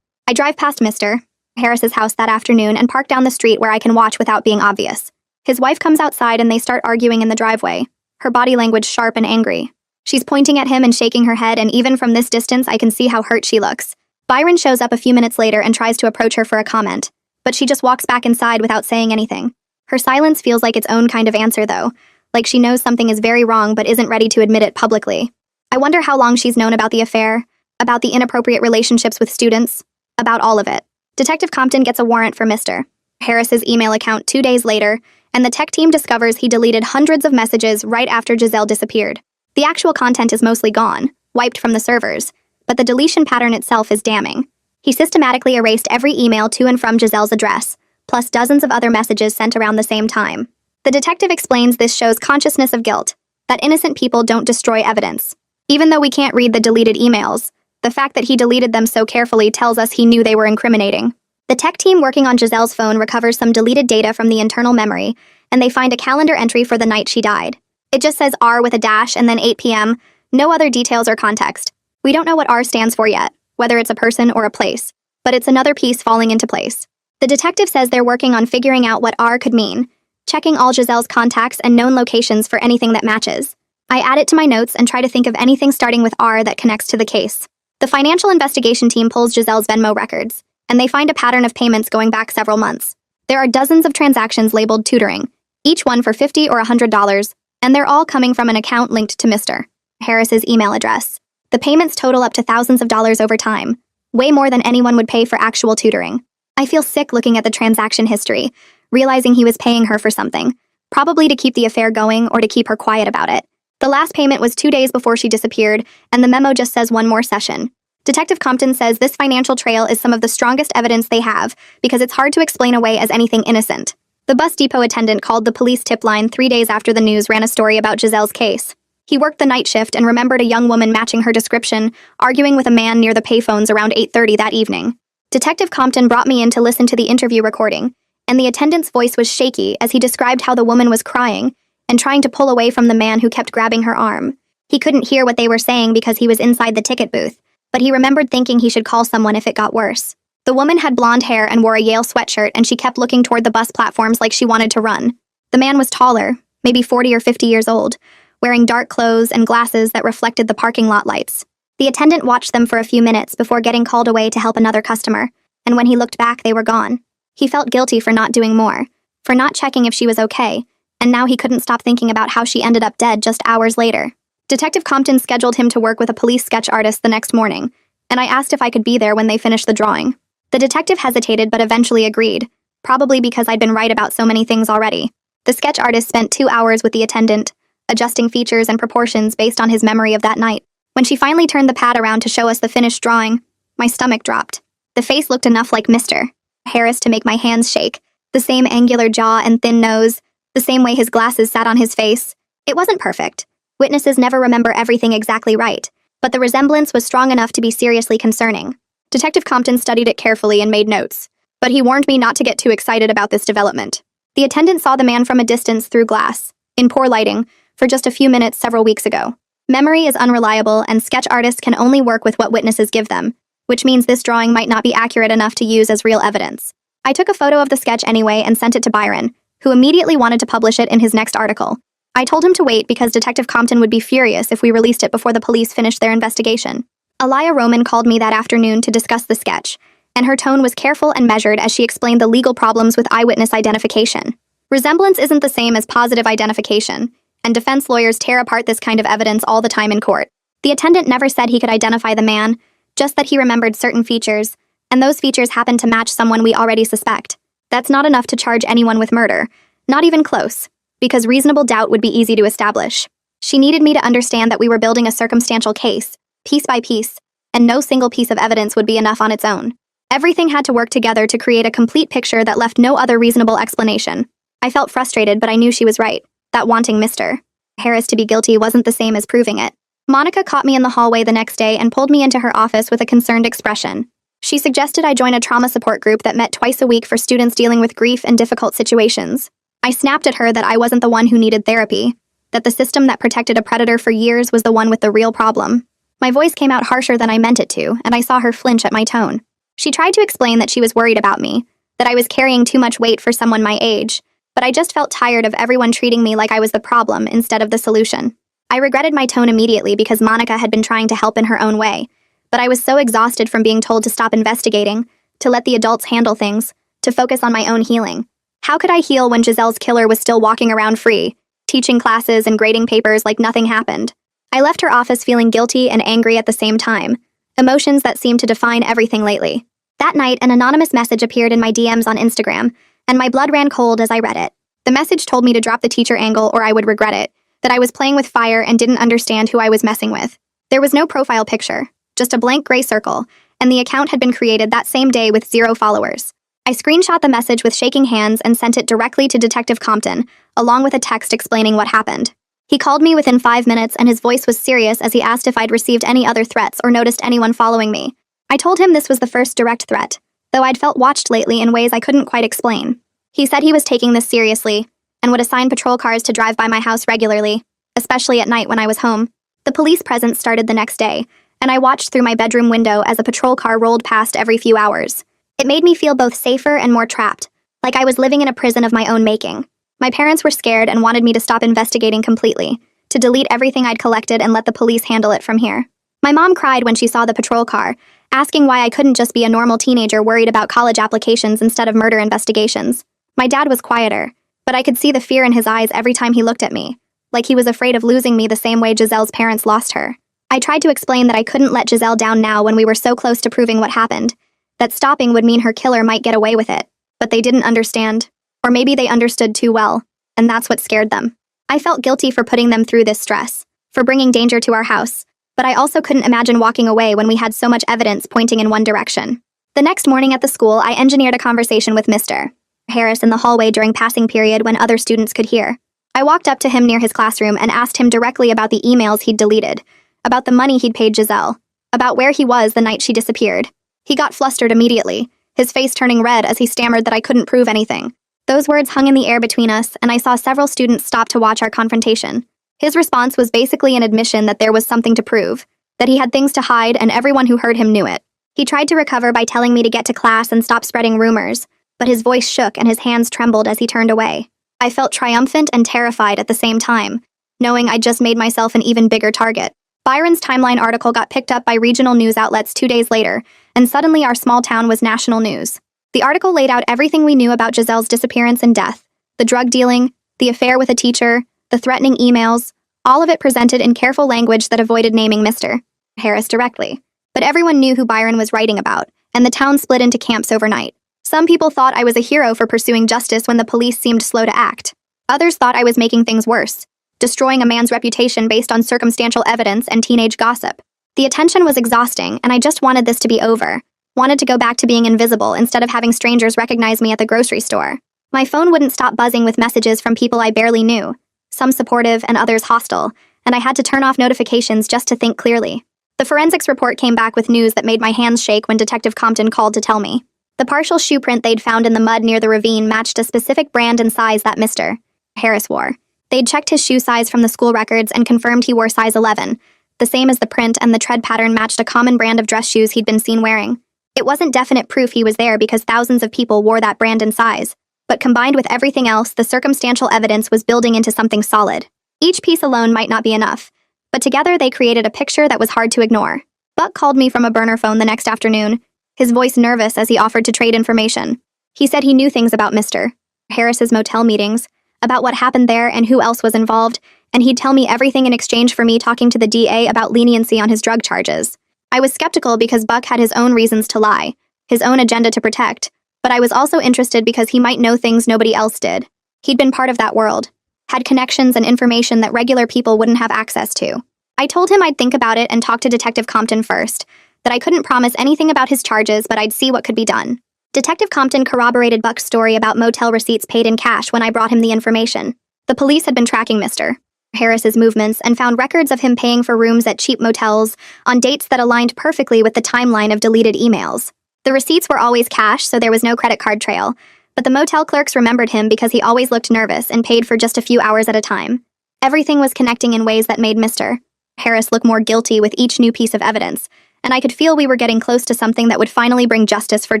I drive past Mr. Harris's house that afternoon and park down the street where I can watch without being obvious. His wife comes outside and they start arguing in the driveway, her body language sharp and angry. She's pointing at him and shaking her head, and even from this distance I can see how hurt she looks. Byron shows up a few minutes later and tries to approach her for a comment, but she just walks back inside without saying anything. Her silence feels like its own kind of answer, though, like she knows something is very wrong but isn't ready to admit it publicly. I wonder how long she's known about the affair, about the inappropriate relationships with students, about all of it. Detective Compton gets a warrant for Mr. Harris's email account 2 days later, and the tech team discovers he deleted hundreds of messages right after Giselle disappeared. The actual content is mostly gone, wiped from the servers, but the deletion pattern itself is damning. He systematically erased every email to and from Giselle's address, plus dozens of other messages sent around the same time. The detective explains this shows consciousness of guilt, that innocent people don't destroy evidence. Even though we can't read the deleted emails, the fact that he deleted them so carefully tells us he knew they were incriminating. The tech team working on Giselle's phone recovers some deleted data from the internal memory, and they find a calendar entry for the night she died. It just says R with a dash and then 8 p.m., no other details or context. We don't know what R stands for yet, whether it's a person or a place, but it's another piece falling into place. The detective says they're working on figuring out what R could mean, checking all Giselle's contacts and known locations for anything that matches. I add it to my notes and try to think of anything starting with R that connects to the case. The financial investigation team pulls Giselle's Venmo records, and they find a pattern of payments going back several months. There are dozens of transactions labeled tutoring, each one for $50 or $100, and they're all coming from an account linked to Mr. Harris's email address. The payments total up to thousands of dollars over time, way more than anyone would pay for actual tutoring. I feel sick looking at the transaction history, realizing he was paying her for something, probably to keep the affair going or to keep her quiet about it. The last payment was 2 days before she disappeared, and the memo just says one more session. Detective Compton says this financial trail is some of the strongest evidence they have because it's hard to explain away as anything innocent. The bus depot attendant called the police tip line 3 days after the news ran a story about Giselle's case. He worked the night shift and remembered a young woman matching her description, arguing with a man near the payphones around 8:30 that evening. Detective Compton brought me in to listen to the interview recording, and the attendant's voice was shaky as he described how the woman was crying and trying to pull away from the man who kept grabbing her arm. He couldn't hear what they were saying because he was inside the ticket booth, but he remembered thinking he should call someone if it got worse. The woman had blonde hair and wore a Yale sweatshirt, and she kept looking toward the bus platforms like she wanted to run. The man was taller, maybe 40 or 50 years old, wearing dark clothes and glasses that reflected the parking lot lights. The attendant watched them for a few minutes before getting called away to help another customer, and when he looked back, they were gone. He felt guilty for not doing more, for not checking if she was okay, and now he couldn't stop thinking about how she ended up dead just hours later. Detective Compton scheduled him to work with a police sketch artist the next morning, and I asked if I could be there when they finished the drawing. The detective hesitated but eventually agreed, probably because I'd been right about so many things already. The sketch artist spent 2 hours with the attendant, adjusting features and proportions based on his memory of that night. When she finally turned the pad around to show us the finished drawing, my stomach dropped. The face looked enough like Mr. Harris to make my hands shake, the same angular jaw and thin nose, the same way his glasses sat on his face. It wasn't perfect. Witnesses never remember everything exactly right, but the resemblance was strong enough to be seriously concerning. Detective Compton studied it carefully and made notes, but he warned me not to get too excited about this development. The attendant saw the man from a distance through glass, in poor lighting, for just a few minutes several weeks ago. Memory is unreliable, and sketch artists can only work with what witnesses give them, which means this drawing might not be accurate enough to use as real evidence. I took a photo of the sketch anyway and sent it to Byron, who immediately wanted to publish it in his next article. I told him to wait because Detective Compton would be furious if we released it before the police finished their investigation. Elia Roman called me that afternoon to discuss the sketch, and her tone was careful and measured as she explained the legal problems with eyewitness identification. Resemblance isn't the same as positive identification, and defense lawyers tear apart this kind of evidence all the time in court. The attendant never said he could identify the man, just that he remembered certain features, and those features happened to match someone we already suspect. That's not enough to charge anyone with murder, not even close, because reasonable doubt would be easy to establish. She needed me to understand that we were building a circumstantial case, piece by piece, and no single piece of evidence would be enough on its own. Everything had to work together to create a complete picture that left no other reasonable explanation. I felt frustrated, but I knew she was right, that wanting Mr. Harris to be guilty wasn't the same as proving it. Monica caught me in the hallway the next day and pulled me into her office with a concerned expression. She suggested I join a trauma support group that met twice a week for students dealing with grief and difficult situations. I snapped at her that I wasn't the one who needed therapy, that the system that protected a predator for years was the one with the real problem. My voice came out harsher than I meant it to, and I saw her flinch at my tone. She tried to explain that she was worried about me, that I was carrying too much weight for someone my age, but I just felt tired of everyone treating me like I was the problem instead of the solution. I regretted my tone immediately because Monica had been trying to help in her own way, but I was so exhausted from being told to stop investigating, to let the adults handle things, to focus on my own healing. How could I heal when Giselle's killer was still walking around free, teaching classes and grading papers like nothing happened? I left her office feeling guilty and angry at the same time, emotions that seemed to define everything lately. That night, an anonymous message appeared in my DMs on Instagram, and my blood ran cold as I read it. The message told me to drop the teacher angle or I would regret it, that I was playing with fire and didn't understand who I was messing with. There was no profile picture, just a blank gray circle, and the account had been created that same day with 0 followers. I screenshot the message with shaking hands and sent it directly to Detective Compton, along with a text explaining what happened. He called me within 5 minutes and his voice was serious as he asked if I'd received any other threats or noticed anyone following me. I told him this was the first direct threat, though I'd felt watched lately in ways I couldn't quite explain. He said he was taking this seriously and would assign patrol cars to drive by my house regularly, especially at night when I was home. The police presence started the next day, and I watched through my bedroom window as a patrol car rolled past every few hours. It made me feel both safer and more trapped, like I was living in a prison of my own making. My parents were scared and wanted me to stop investigating completely, to delete everything I'd collected and let the police handle it from here. My mom cried when she saw the patrol car, asking why I couldn't just be a normal teenager worried about college applications instead of murder investigations. My dad was quieter, but I could see the fear in his eyes every time he looked at me, like he was afraid of losing me the same way Giselle's parents lost her. I tried to explain that I couldn't let Giselle down now when we were so close to proving what happened, that stopping would mean her killer might get away with it, but they didn't understand. Or maybe they understood too well, and that's what scared them. I felt guilty for putting them through this stress, for bringing danger to our house, but I also couldn't imagine walking away when we had so much evidence pointing in one direction. The next morning at the school, I engineered a conversation with Mr. Harris in the hallway during passing period when other students could hear. I walked up to him near his classroom and asked him directly about the emails he'd deleted, about the money he'd paid Giselle, about where he was the night she disappeared. He got flustered immediately, his face turning red as he stammered that I couldn't prove anything. Those words hung in the air between us, and I saw several students stop to watch our confrontation. His response was basically an admission that there was something to prove, that he had things to hide and everyone who heard him knew it. He tried to recover by telling me to get to class and stop spreading rumors, but his voice shook and his hands trembled as he turned away. I felt triumphant and terrified at the same time, knowing I'd just made myself an even bigger target. Byron's Timeline article got picked up by regional news outlets 2 days later, and suddenly our small town was national news. The article laid out everything we knew about Giselle's disappearance and death, the drug dealing, the affair with a teacher, the threatening emails, all of it presented in careful language that avoided naming Mr. Harris directly. But everyone knew who Byron was writing about, and the town split into camps overnight. Some people thought I was a hero for pursuing justice when the police seemed slow to act. Others thought I was making things worse, destroying a man's reputation based on circumstantial evidence and teenage gossip. The attention was exhausting, and I just wanted this to be over. Wanted to go back to being invisible instead of having strangers recognize me at the grocery store. My phone wouldn't stop buzzing with messages from people I barely knew, some supportive and others hostile, and I had to turn off notifications just to think clearly. The forensics report came back with news that made my hands shake when Detective Compton called to tell me. The partial shoe print they'd found in the mud near the ravine matched a specific brand and size that Mr. Harris wore. They'd checked his shoe size from the school records and confirmed he wore size 11, the same as the print, and the tread pattern matched a common brand of dress shoes he'd been seen wearing. It wasn't definite proof he was there because thousands of people wore that brand and size, but combined with everything else, the circumstantial evidence was building into something solid. Each piece alone might not be enough, but together they created a picture that was hard to ignore. Buck called me from a burner phone the next afternoon, his voice nervous as he offered to trade information. He said he knew things about Mr. Harris's motel meetings, about what happened there and who else was involved, and he'd tell me everything in exchange for me talking to the DA about leniency on his drug charges. I was skeptical because Buck had his own reasons to lie, his own agenda to protect, but I was also interested because he might know things nobody else did. He'd been part of that world, had connections and information that regular people wouldn't have access to. I told him I'd think about it and talk to Detective Compton first, that I couldn't promise anything about his charges, but I'd see what could be done. Detective Compton corroborated Buck's story about motel receipts paid in cash when I brought him the information. The police had been tracking Mr. Harris's movements and found records of him paying for rooms at cheap motels on dates that aligned perfectly with the timeline of deleted emails. The receipts were always cash, so there was no credit card trail, but the motel clerks remembered him because he always looked nervous and paid for just a few hours at a time. Everything was connecting in ways that made Mr. Harris look more guilty with each new piece of evidence, and I could feel we were getting close to something that would finally bring justice for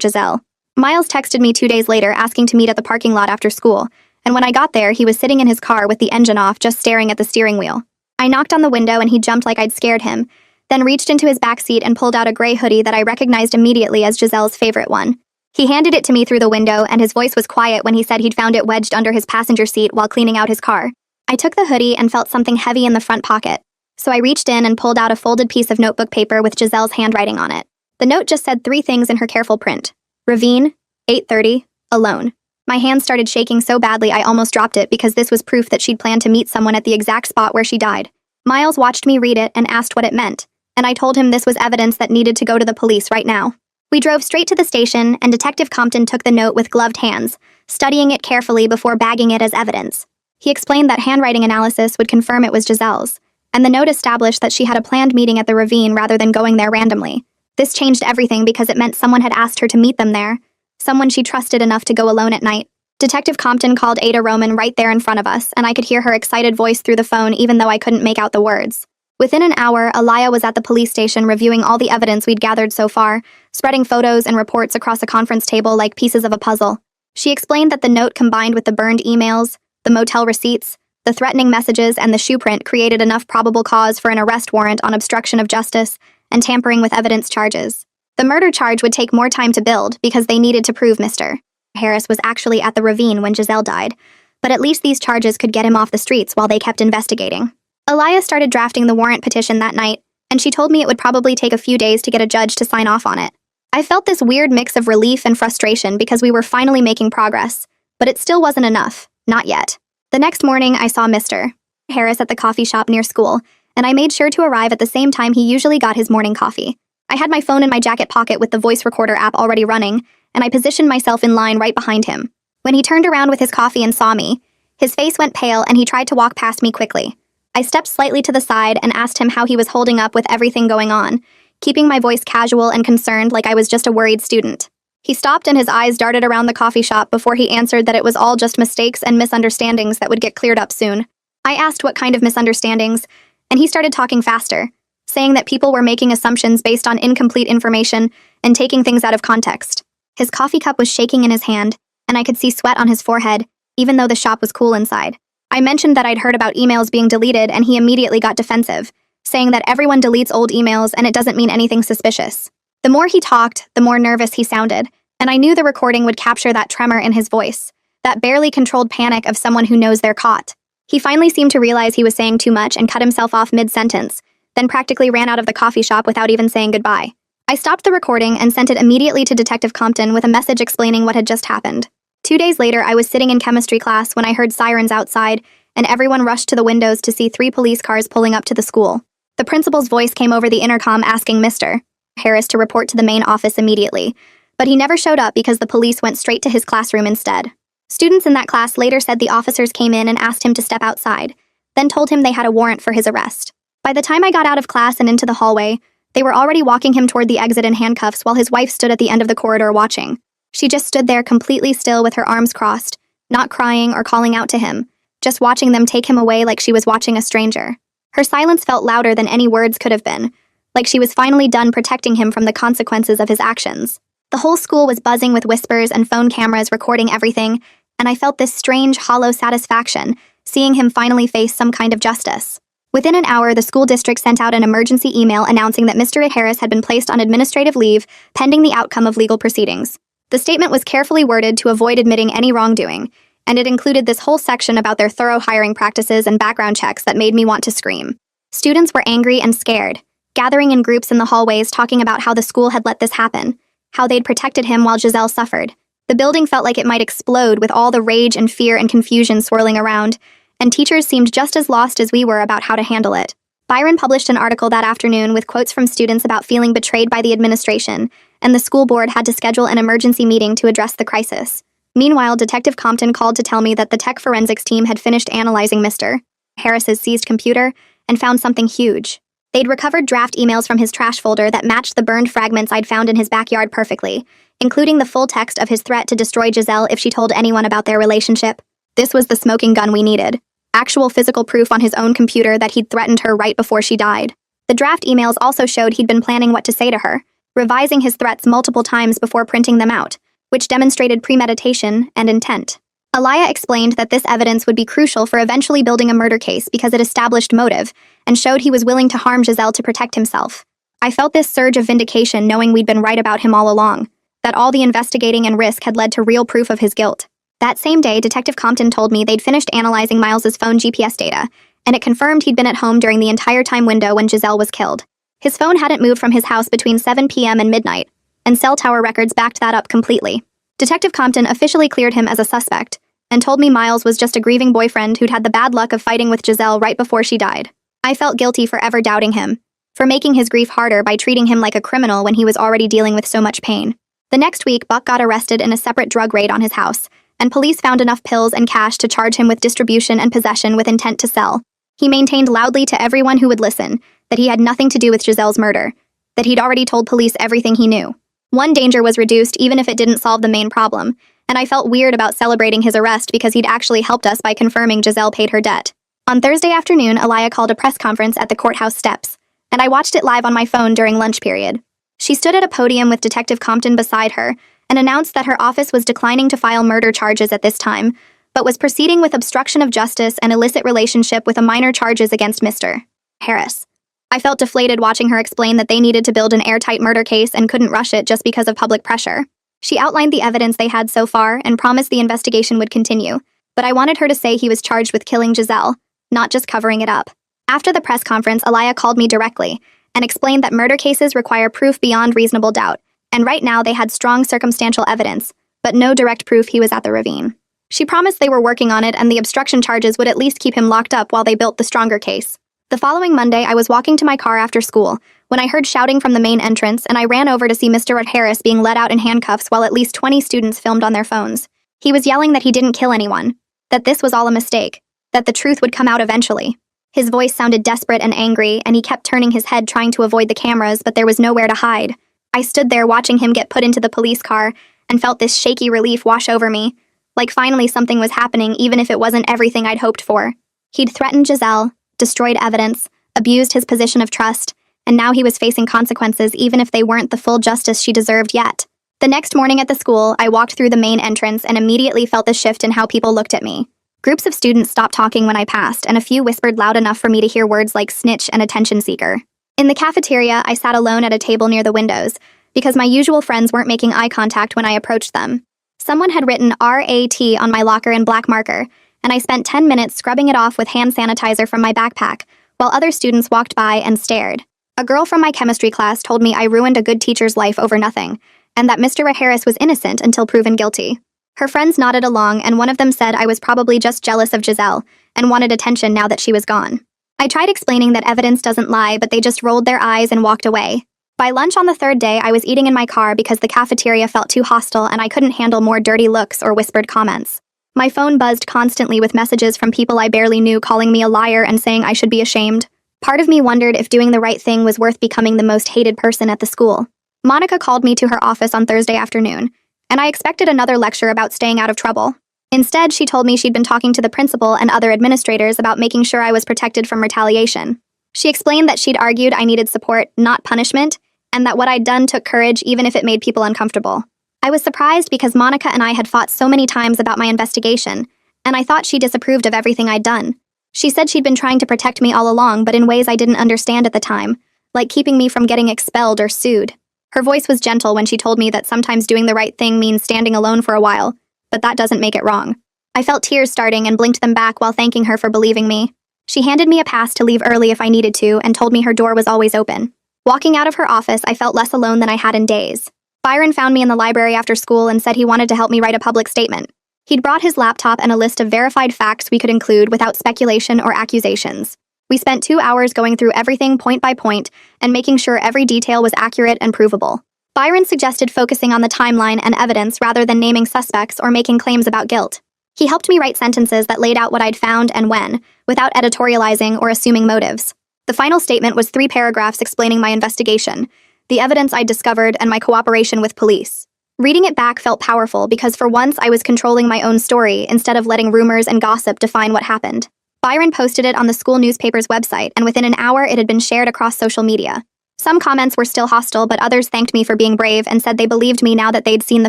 Giselle. Miles texted me 2 days later asking to meet at the parking lot after school, and when I got there, he was sitting in his car with the engine off, just staring at the steering wheel. I knocked on the window and he jumped like I'd scared him, then reached into his backseat and pulled out a gray hoodie that I recognized immediately as Giselle's favorite one. He handed it to me through the window, and his voice was quiet when he said he'd found it wedged under his passenger seat while cleaning out his car. I took the hoodie and felt something heavy in the front pocket, so I reached in and pulled out a folded piece of notebook paper with Giselle's handwriting on it. The note just said 3 things in her careful print. Ravine, 8:30, alone. My hands started shaking so badly I almost dropped it because this was proof that she'd planned to meet someone at the exact spot where she died. Miles watched me read it and asked what it meant, and I told him this was evidence that needed to go to the police right now. We drove straight to the station, and Detective Compton took the note with gloved hands, studying it carefully before bagging it as evidence. He explained that handwriting analysis would confirm it was Giselle's, and the note established that she had a planned meeting at the ravine rather than going there randomly. This changed everything because it meant someone had asked her to meet them there, someone she trusted enough to go alone at night. Detective Compton called Ada Roman right there in front of us, and I could hear her excited voice through the phone even though I couldn't make out the words. Within an hour, Alaya was at the police station reviewing all the evidence we'd gathered so far, spreading photos and reports across a conference table like pieces of a puzzle. She explained that the note combined with the burned emails, the motel receipts, the threatening messages, and the shoe print created enough probable cause for an arrest warrant on obstruction of justice and tampering with evidence charges. The murder charge would take more time to build because they needed to prove Mr. Harris was actually at the ravine when Giselle died, but at least these charges could get him off the streets while they kept investigating. Alaya started drafting the warrant petition that night, and she told me it would probably take a few days to get a judge to sign off on it. I felt this weird mix of relief and frustration because we were finally making progress, but it still wasn't enough, not yet. The next morning, I saw Mr. Harris at the coffee shop near school, and I made sure to arrive at the same time he usually got his morning coffee. I had my phone in my jacket pocket with the voice recorder app already running, and I positioned myself in line right behind him. When he turned around with his coffee and saw me, his face went pale and he tried to walk past me quickly. I stepped slightly to the side and asked him how he was holding up with everything going on, keeping my voice casual and concerned like I was just a worried student. He stopped and his eyes darted around the coffee shop before he answered that it was all just mistakes and misunderstandings that would get cleared up soon. I asked what kind of misunderstandings, and he started talking faster, saying that people were making assumptions based on incomplete information and taking things out of context. His coffee cup was shaking in his hand, and I could see sweat on his forehead, even though the shop was cool inside. I mentioned that I'd heard about emails being deleted, and he immediately got defensive, saying that everyone deletes old emails and it doesn't mean anything suspicious. The more he talked, the more nervous he sounded, and I knew the recording would capture that tremor in his voice, that barely controlled panic of someone who knows they're caught. He finally seemed to realize he was saying too much and cut himself off mid-sentence, then practically ran out of the coffee shop without even saying goodbye. I stopped the recording and sent it immediately to Detective Compton with a message explaining what had just happened. 2 days later, I was sitting in chemistry class when I heard sirens outside, and everyone rushed to the windows to see 3 police cars pulling up to the school. The principal's voice came over the intercom asking Mr. Harris to report to the main office immediately, but he never showed up because the police went straight to his classroom instead. Students in that class later said the officers came in and asked him to step outside, then told him they had a warrant for his arrest. By the time I got out of class and into the hallway, they were already walking him toward the exit in handcuffs while his wife stood at the end of the corridor watching. She just stood there completely still with her arms crossed, not crying or calling out to him, just watching them take him away like she was watching a stranger. Her silence felt louder than any words could have been, like she was finally done protecting him from the consequences of his actions. The whole school was buzzing with whispers and phone cameras recording everything, and I felt this strange, hollow satisfaction, seeing him finally face some kind of justice. Within an hour, the school district sent out an emergency email announcing that Mr. Harris had been placed on administrative leave pending the outcome of legal proceedings. The statement was carefully worded to avoid admitting any wrongdoing, and it included this whole section about their thorough hiring practices and background checks that made me want to scream. Students were angry and scared, gathering in groups in the hallways talking about how the school had let this happen, how they'd protected him while Giselle suffered. The building felt like it might explode with all the rage and fear and confusion swirling around, and teachers seemed just as lost as we were about how to handle it. Byron published an article that afternoon with quotes from students about feeling betrayed by the administration, and the school board had to schedule an emergency meeting to address the crisis. Meanwhile, Detective Compton called to tell me that the tech forensics team had finished analyzing Mr. Harris's seized computer and found something huge. They'd recovered draft emails from his trash folder that matched the burned fragments I'd found in his backyard perfectly, including the full text of his threat to destroy Giselle if she told anyone about their relationship. This was the smoking gun we needed. Actual physical proof on his own computer that he'd threatened her right before she died. The draft emails also showed he'd been planning what to say to her, revising his threats multiple times before printing them out, which demonstrated premeditation and intent. Alaya explained that this evidence would be crucial for eventually building a murder case because it established motive and showed he was willing to harm Giselle to protect himself. I felt this surge of vindication knowing we'd been right about him all along. that all the investigating and risk had led to real proof of his guilt. That same day, Detective Compton told me they'd finished analyzing Miles's phone GPS data, and it confirmed he'd been at home during the entire time window when Giselle was killed. His phone hadn't moved from his house between 7 p.m. and midnight, and cell tower records backed that up completely. Detective Compton officially cleared him as a suspect, and told me Miles was just a grieving boyfriend who'd had the bad luck of fighting with Giselle right before she died. I felt guilty for ever doubting him, for making his grief harder by treating him like a criminal when he was already dealing with so much pain. The next week, Buck got arrested in a separate drug raid on his house, and police found enough pills and cash to charge him with distribution and possession with intent to sell. He maintained loudly to everyone who would listen that he had nothing to do with Giselle's murder, that he'd already told police everything he knew. One danger was reduced even if it didn't solve the main problem, and I felt weird about celebrating his arrest because he'd actually helped us by confirming Giselle paid her debt. On Thursday afternoon, Aliyah called a press conference at the courthouse steps, and I watched it live on my phone during lunch period. She stood at a podium with Detective Compton beside her and announced that her office was declining to file murder charges at this time, but was proceeding with obstruction of justice and illicit relationship with a minor charges against Mr. Harris. I felt deflated watching her explain that they needed to build an airtight murder case and couldn't rush it just because of public pressure. She outlined the evidence they had so far and promised the investigation would continue, but I wanted her to say he was charged with killing Giselle, not just covering it up. After the press conference, Aliyah called me directly and explained that murder cases require proof beyond reasonable doubt, and right now they had strong circumstantial evidence, but no direct proof he was at the ravine. She promised they were working on it and the obstruction charges would at least keep him locked up while they built the stronger case. The following Monday, I was walking to my car after school when I heard shouting from the main entrance, and I ran over to see Mr. Harris being let out in handcuffs while at least 20 students filmed on their phones. He was yelling that he didn't kill anyone, that this was all a mistake, that the truth would come out eventually. His voice sounded desperate and angry, and he kept turning his head trying to avoid the cameras, but there was nowhere to hide. I stood there watching him get put into the police car and felt this shaky relief wash over me, like finally something was happening even if it wasn't everything I'd hoped for. He'd threatened Giselle, destroyed evidence, abused his position of trust, and now he was facing consequences even if they weren't the full justice she deserved yet. The next morning at the school, I walked through the main entrance and immediately felt the shift in how people looked at me. Groups of students stopped talking when I passed, and a few whispered loud enough for me to hear words like snitch and attention seeker. In the cafeteria, I sat alone at a table near the windows, because my usual friends weren't making eye contact when I approached them. Someone had written RAT on my locker in black marker, and I spent 10 minutes scrubbing it off with hand sanitizer from my backpack, while other students walked by and stared. A girl from my chemistry class told me I ruined a good teacher's life over nothing, and that Mr. Harris was innocent until proven guilty. Her friends nodded along, and one of them said I was probably just jealous of Giselle and wanted attention now that she was gone. I tried explaining that evidence doesn't lie, but they just rolled their eyes and walked away. By lunch on the third day, I was eating in my car because the cafeteria felt too hostile and I couldn't handle more dirty looks or whispered comments. My phone buzzed constantly with messages from people I barely knew calling me a liar and saying I should be ashamed. Part of me wondered if doing the right thing was worth becoming the most hated person at the school. Monica called me to her office on Thursday afternoon, and I expected another lecture about staying out of trouble. Instead, she told me she'd been talking to the principal and other administrators about making sure I was protected from retaliation. She explained that she'd argued I needed support, not punishment, and that what I'd done took courage even if it made people uncomfortable. I was surprised because Monica and I had fought so many times about my investigation, and I thought she disapproved of everything I'd done. She said she'd been trying to protect me all along, but in ways I didn't understand at the time, like keeping me from getting expelled or sued. Her voice was gentle when she told me that sometimes doing the right thing means standing alone for a while, but that doesn't make it wrong. I felt tears starting and blinked them back while thanking her for believing me. She handed me a pass to leave early if I needed to and told me her door was always open. Walking out of her office, I felt less alone than I had in days. Byron found me in the library after school and said he wanted to help me write a public statement. He'd brought his laptop and a list of verified facts we could include without speculation or accusations. We spent 2 hours going through everything point by point and making sure every detail was accurate and provable. Byron suggested focusing on the timeline and evidence rather than naming suspects or making claims about guilt. He helped me write sentences that laid out what I'd found and when, without editorializing or assuming motives. The final statement was 3 paragraphs explaining my investigation, the evidence I'd discovered, and my cooperation with police. Reading it back felt powerful because for once I was controlling my own story instead of letting rumors and gossip define what happened. Byron posted it on the school newspaper's website, and within an hour it had been shared across social media. Some comments were still hostile, but others thanked me for being brave and said they believed me now that they'd seen the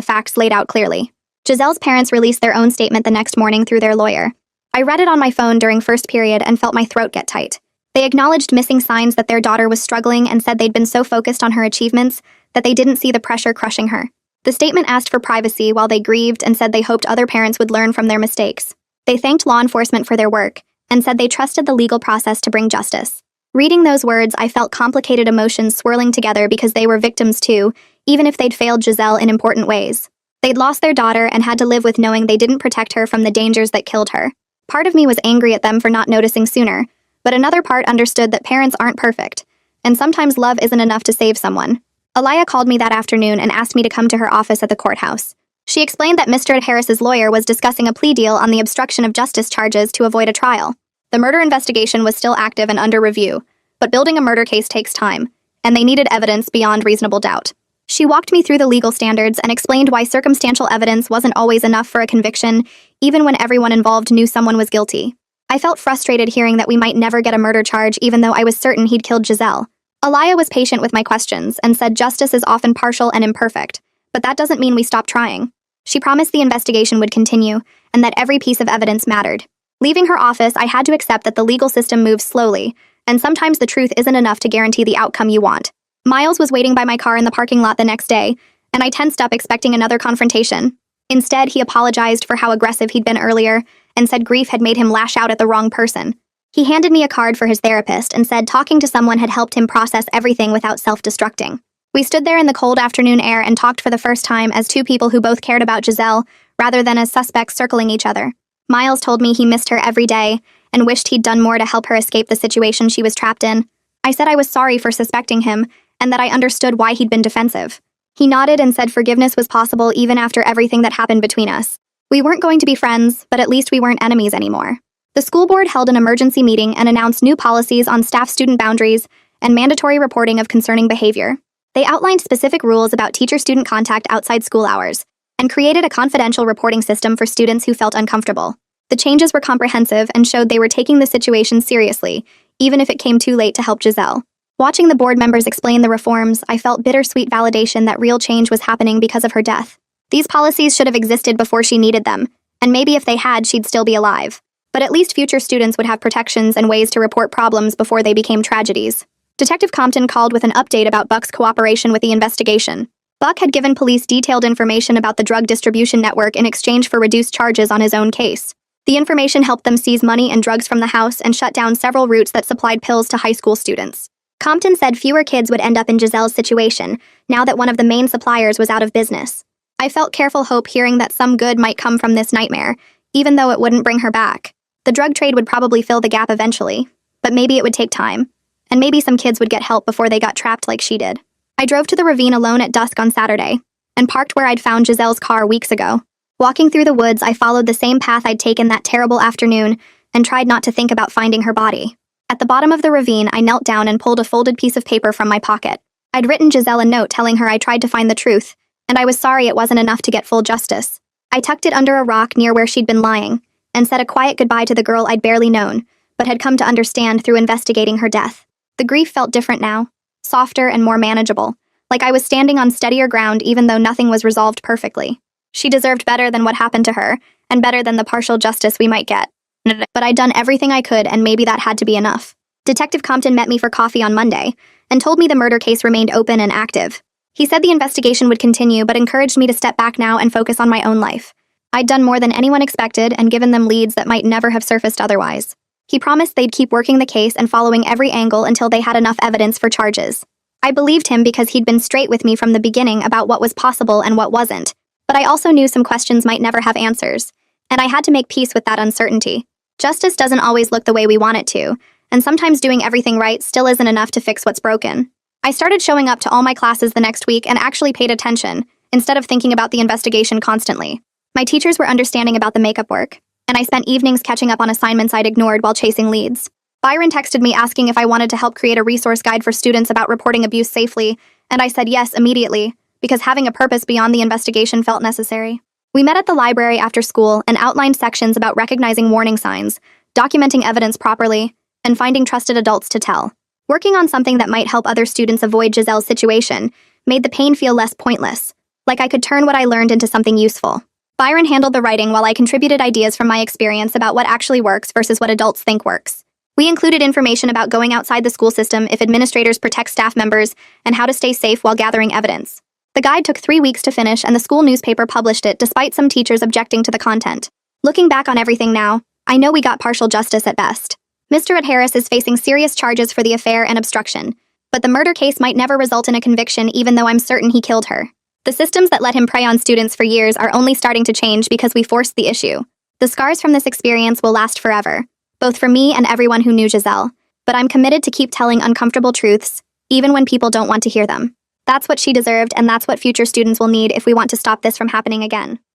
facts laid out clearly. Giselle's parents released their own statement the next morning through their lawyer. I read it on my phone during first period and felt my throat get tight. They acknowledged missing signs that their daughter was struggling and said they'd been so focused on her achievements that they didn't see the pressure crushing her. The statement asked for privacy while they grieved and said they hoped other parents would learn from their mistakes. They thanked law enforcement for their work and said they trusted the legal process to bring justice. Reading those words, I felt complicated emotions swirling together because they were victims too, even if they'd failed Giselle in important ways. They'd lost their daughter and had to live with knowing they didn't protect her from the dangers that killed her. Part of me was angry at them for not noticing sooner, but another part understood that parents aren't perfect, and sometimes love isn't enough to save someone. Aliyah called me that afternoon and asked me to come to her office at the courthouse. She explained that Mr. Harris's lawyer was discussing a plea deal on the obstruction of justice charges to avoid a trial. The murder investigation was still active and under review, but building a murder case takes time, and they needed evidence beyond reasonable doubt. She walked me through the legal standards and explained why circumstantial evidence wasn't always enough for a conviction, even when everyone involved knew someone was guilty. I felt frustrated hearing that we might never get a murder charge even though I was certain he'd killed Giselle. Aliyah was patient with my questions and said justice is often partial and imperfect, but that doesn't mean we stop trying. She promised the investigation would continue and that every piece of evidence mattered. Leaving her office, I had to accept that the legal system moves slowly, and sometimes the truth isn't enough to guarantee the outcome you want. Miles was waiting by my car in the parking lot the next day, and I tensed up expecting another confrontation. Instead, he apologized for how aggressive he'd been earlier and said grief had made him lash out at the wrong person. He handed me a card for his therapist and said talking to someone had helped him process everything without self-destructing. We stood there in the cold afternoon air and talked for the first time as two people who both cared about Giselle, rather than as suspects circling each other. Miles told me he missed her every day and wished he'd done more to help her escape the situation she was trapped in. I said I was sorry for suspecting him and that I understood why he'd been defensive. He nodded and said forgiveness was possible even after everything that happened between us. We weren't going to be friends, but at least we weren't enemies anymore. The school board held an emergency meeting and announced new policies on staff-student boundaries and mandatory reporting of concerning behavior. They outlined specific rules about teacher-student contact outside school hours and created a confidential reporting system for students who felt uncomfortable. The changes were comprehensive and showed they were taking the situation seriously, even if it came too late to help Giselle. Watching the board members explain the reforms, I felt bittersweet validation that real change was happening because of her death. These policies should have existed before she needed them, and maybe if they had, she'd still be alive. But at least future students would have protections and ways to report problems before they became tragedies. Detective Compton called with an update about Buck's cooperation with the investigation. Buck had given police detailed information about the drug distribution network in exchange for reduced charges on his own case. The information helped them seize money and drugs from the house and shut down several routes that supplied pills to high school students. Compton said fewer kids would end up in Giselle's situation, now that one of the main suppliers was out of business. I felt careful hope hearing that some good might come from this nightmare, even though it wouldn't bring her back. The drug trade would probably fill the gap eventually, but maybe it would take time, and maybe some kids would get help before they got trapped like she did. I drove to the ravine alone at dusk on Saturday, and parked where I'd found Giselle's car weeks ago. Walking through the woods, I followed the same path I'd taken that terrible afternoon and tried not to think about finding her body. At the bottom of the ravine, I knelt down and pulled a folded piece of paper from my pocket. I'd written Giselle a note telling her I tried to find the truth, and I was sorry it wasn't enough to get full justice. I tucked it under a rock near where she'd been lying, and said a quiet goodbye to the girl I'd barely known, but had come to understand through investigating her death. The grief felt different now, softer and more manageable, like I was standing on steadier ground even though nothing was resolved perfectly. She deserved better than what happened to her, and better than the partial justice we might get. But I'd done everything I could, and maybe that had to be enough. Detective Compton met me for coffee on Monday, and told me the murder case remained open and active. He said the investigation would continue, but encouraged me to step back now and focus on my own life. I'd done more than anyone expected and given them leads that might never have surfaced otherwise. He promised they'd keep working the case and following every angle until they had enough evidence for charges. I believed him because he'd been straight with me from the beginning about what was possible and what wasn't, but I also knew some questions might never have answers, and I had to make peace with that uncertainty. Justice doesn't always look the way we want it to, and sometimes doing everything right still isn't enough to fix what's broken. I started showing up to all my classes the next week and actually paid attention, instead of thinking about the investigation constantly. My teachers were understanding about the makeup work, and I spent evenings catching up on assignments I'd ignored while chasing leads. Byron texted me asking if I wanted to help create a resource guide for students about reporting abuse safely, and I said yes immediately, because having a purpose beyond the investigation felt necessary. We met at the library after school and outlined sections about recognizing warning signs, documenting evidence properly, and finding trusted adults to tell. Working on something that might help other students avoid Giselle's situation made the pain feel less pointless, like I could turn what I learned into something useful. Byron handled the writing while I contributed ideas from my experience about what actually works versus what adults think works. We included information about going outside the school system if administrators protect staff members and how to stay safe while gathering evidence. The guide took 3 weeks to finish, and the school newspaper published it despite some teachers objecting to the content. Looking back on everything now, I know we got partial justice at best. Mr. Harris is facing serious charges for the affair and obstruction, but the murder case might never result in a conviction, even though I'm certain he killed her. The systems that let him prey on students for years are only starting to change because we forced the issue. The scars from this experience will last forever, both for me and everyone who knew Giselle. But I'm committed to keep telling uncomfortable truths, even when people don't want to hear them. That's what she deserved, and that's what future students will need if we want to stop this from happening again.